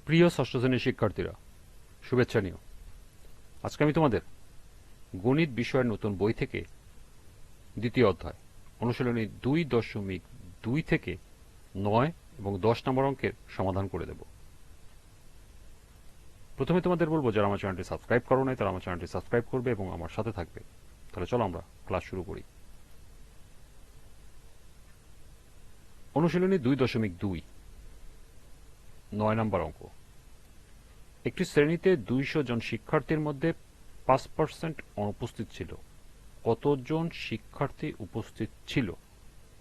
প্রিয় ষষ্ঠ শ্রেণীর শিক্ষার্থীরা, শুভেচ্ছা নিও। আজকে আমি তোমাদের গণিত বিষয়ের নতুন বই থেকে দ্বিতীয় অধ্যায় অনুশীলনী 2.2 থেকে 9 এবং 10 নম্বর অঙ্কের সমাধান করে দেব। প্রথমে তোমাদের বলবো, যারা আমার চ্যানেলটি সাবস্ক্রাইব করো নাই তারা আমার চ্যানেলটি সাবস্ক্রাইব করবে এবং আমার সাথে থাকবে। তাহলে চলো আমরা ক্লাস শুরু করি। অনুশীলনী 2.2 9 নম্বর অঙ্ক। একটি শ্রেণীতে 200 জন শিক্ষার্থীর মধ্যে 5% অনুপস্থিত ছিল। কতজন শিক্ষার্থী উপস্থিত ছিল?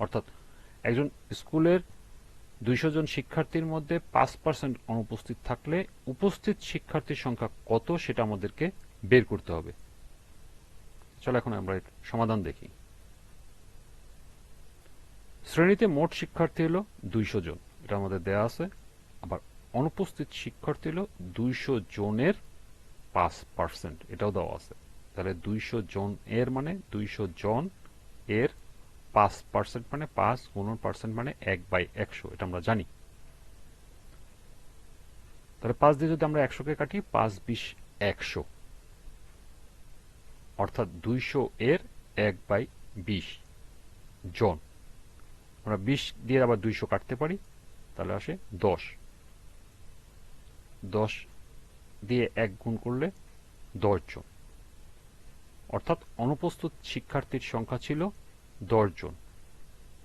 অর্থাৎ একজন স্কুলের 200 জন শিক্ষার্থীর মধ্যে 5% অনুপস্থিত থাকলে উপস্থিত শিক্ষার্থীর সংখ্যা কত, সেটা আমাদেরকে বের করতে হবে। চলো এখন আমরা এর সমাধান দেখি। শ্রেণীতে মোট শিক্ষার্থী হলো 200 জন, এটা আমাদের দেয়া আছে। আবার অনুপস্থিত শিক্ষার্থী হলো 200 জনের 5%, এটাও দেওয়া আছে। তাহলে 200 জন এর মানে 200 জন এর 5% মানে 5 গুণন পার্সেন্ট মানে 1/100, এটা আমরা জানি। তাহলে 5 দিয়ে যদি আমরা 100-কে কাটি, 5-20 100, অর্থাৎ 200 এর 1/20 জন। আমরা 20 দিয়ে আবার 200 কাটতে পারি, তাহলে আসে 10। 10 দিয়ে 1 গুণ করলে 10 জন, অর্থাৎ অনুপস্থিত শিক্ষার্থীর সংখ্যা ছিল 10 জন।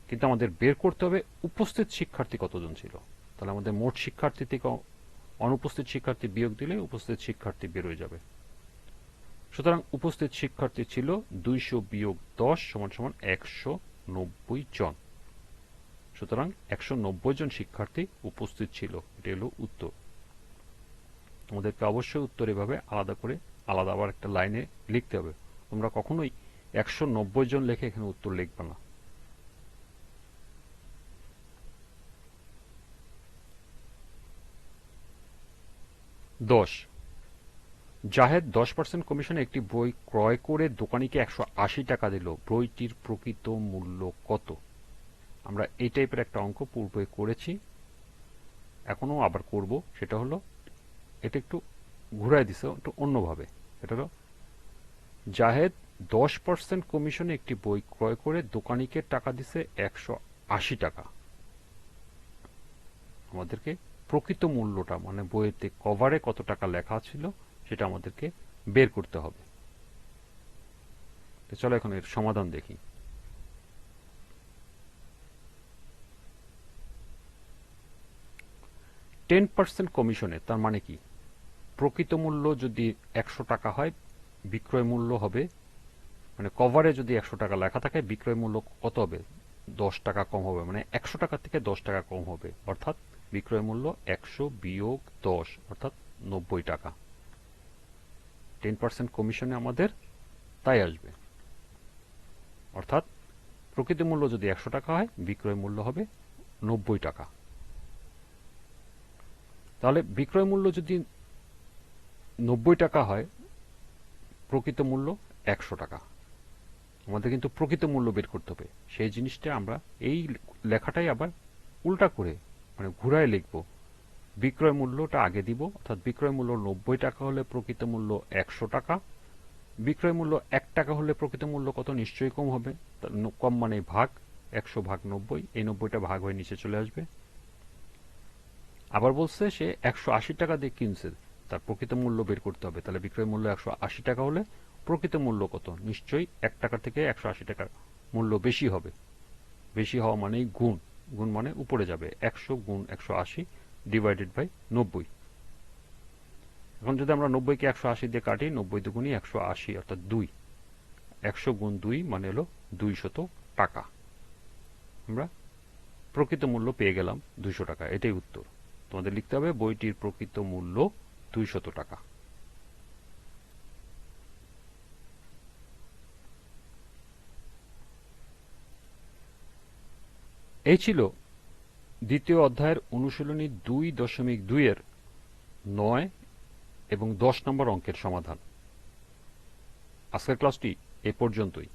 কিন্তু আমাদের বের করতে হবে উপস্থিত শিক্ষার্থী কতজন ছিল। তাহলে আমাদের মোট শিক্ষার্থী থেকে অনুপস্থিত শিক্ষার্থী বিয়োগ দিলে উপস্থিত শিক্ষার্থী বের হয়ে যাবে। সুতরাং উপস্থিত শিক্ষার্থী ছিল 200 বিয়োগ 10 সমান সমান 190 জন। সুতরাং 190 জন শিক্ষার্থী উপস্থিত ছিল। এটা হলো উত্তর। আমাদেরকে অবশ্যই উত্তর এভাবে আলাদা করে আলাদা আবার একটা লাইনে লিখতে হবে। তোমরা কখনোই 190 জন লিখে এখানে উত্তর লিখবে না। জাহেদ 10% কমিশনে একটি বই ক্রয় করে দোকানিকে 180 টাকা দিল। বইটির প্রকৃত মূল্য কত? আমরা এই টাইপের একটা অঙ্ক পূর্বে করেছি, এখনো আবার করব। সেটা হলো, এটা একটু ঘুরাই দিছে একটু অন্যভাবে। এটা হলো, জাহেদ 10% কমিশনে একটি বই ক্রয় করে দোকানিকে টাকা দিছে 180 টাকা। আমাদেরকে প্রকৃত মূল্যটা, মানে বইয়েতে কভারে কত টাকা লেখা ছিল, সেটা আমাদেরকে বের করতে হবে। তো চলো এখন এর সমাধান দেখি। %10 কমিশনে, তার মানে কি? প্রকৃত মূল্য যদি 100 টাকা হয়, বিক্রয় মূল্য হবে, মানে কভারে যদি 100 টাকা লেখা থাকে, বিক্রয় মূল্য কত হবে? 10 টাকা কম হবে, মানে 100 টাকা থেকে 10 টাকা কম হবে। অর্থাৎ বিক্রয় মূল্য 100 বিয়োগ 10, অর্থাৎ 90 টাকা। 10% কমিশনে আমাদের তাই আসবে। অর্থাৎ প্রকৃত মূল্য যদি 100 টাকা হয়, বিক্রয় মূল্য হবে 90 টাকা। তাহলে বিক্রয় মূল্য যদি 90 টাকা হয়, প্রকৃত মূল্য 100 টাকা। আমাদের কিন্তু প্রকৃত মূল্য বের করতে হবে। সেই জিনিসটা আমরা এই লেখাটাই আবার উল্টা করে, মানে ঘুরায় লিখব। বিক্রয় মূল্যটা আগে দিব, অর্থাৎ বিক্রয় মূল্য 90 টাকা হলে প্রকৃত মূল্য 100 টাকা। বিক্রয় মূল্য 1 টাকা হলে প্রকৃত মূল্য কত? নিশ্চয়ই কম হবে। কম মানে ভাগ, 100 ভাগ 90, এই 90টা ভাগ হয়ে নিচে চলে আসবে। আবার বলছে সে 180 টাকা দিয়ে কিনছে, তার প্রকৃত মূল্য বের করতে হবে। তাহলে বিক্রয় মূল্য 180 টাকা হলে প্রকৃত মূল্য কত? নিশ্চয়ই 1 টাকা থেকে 180 টাকার মূল্য বেশি হবে। বেশি হওয়া মানেই গুণ, গুণ মানে উপরে যাবে। 100 গুণ 180 ডিভাইডেড বাই 90। এখন যদি আমরা 90-কে 180 দিয়ে কাটি, 90 দুগুণই 180, অর্থাৎ 2। 100 গুণ 2 মানে হলো 200 টাকা। আমরা প্রকৃত মূল্য পেয়ে গেলাম 200 টাকা। এটাই উত্তর। তোমাদের লিখতে হবে বইটির প্রকৃত মূল্য 200 টাকা। এই ছিল দ্বিতীয় অধ্যায়ের অনুশীলনী 2.2 এর 9 এবং 10 নম্বর অঙ্কের সমাধান। আজকের ক্লাসটি এ পর্যন্তই।